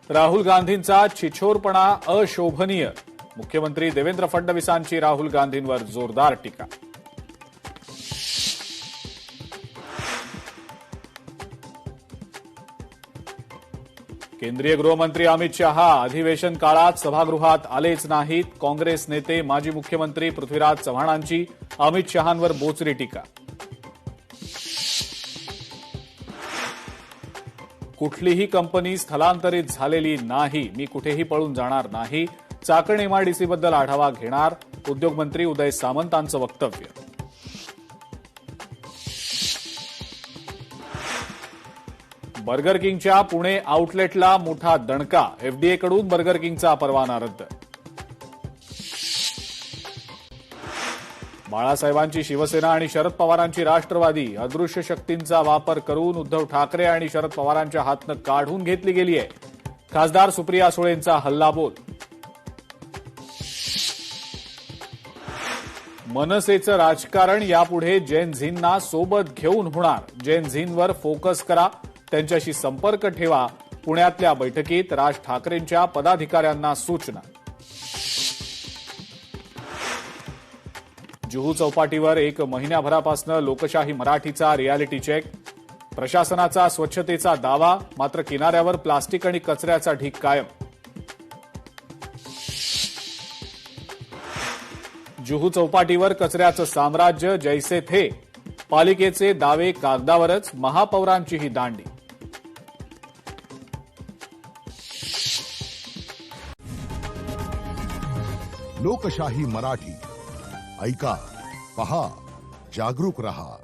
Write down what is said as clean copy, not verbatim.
राहुल गांधींचा छिछोरपणा अशोभनीय. मुख्यमंत्री देवेंद्र फडणवीसांची राहुल गांधींवर जोरदार टीका. केंद्रीय गृहमंत्री अमित शहा अधिवेशन काळात सभागृहात आलेच नाहीत. काँग्रेस नेते माजी मुख्यमंत्री पृथ्वीराज चव्हाणांची अमित शहांवर बोचरी टीका. कुठलीही कंपनी स्थलांतरित झालेली नाही. मी कुठेही पळून जाणार नाही. चाकण एमआयडीसीबद्दल आढावा घेणार. उद्योगमंत्री उदय सामंतांचं वक्तव्य. बर्गर किंगच्या पुणे आउटलेटला मोठा दणका. एफडीएकडून बर्गर किंगचा परवाना रद्द. बाळासाहेबांची शिवसेना आणि शरद पवारांची राष्ट्रवादी अदृश्य शक्तींचा वापर करून उद्धव ठाकरे आणि शरद पवारांच्या हातनं काढून घेतली गेली आहे. खासदार सुप्रिया सुळेंचा हल्लाबोल. मनसेचं राजकारण यापुढे जेन झींना सोबत घेऊन होणार. जेन झींवर फोकस करा. त्यांच्याशी संपर्क ठेवा. पुण्यातल्या बैठकीत राज ठाकरेंच्या पदाधिकाऱ्यांना सूचना. जुहू चौपाटीवर 1 महिन्याभरापासून लोकशाही मराठीचा रियालिटी चेक. प्रशासनाचा स्वच्छतेचा दावा, मात्र किनाऱ्यावर प्लास्टिक आणि कचऱ्याचा ढीग कायम. जुहू चौपाटीवर कचऱ्याचं साम्राज्य जैसे थे. पालिकेचे दावे कागदावरच. महापौरांचीही दांडी. लोकशाही मराठी ऐका, पहा, जागरूक रहा.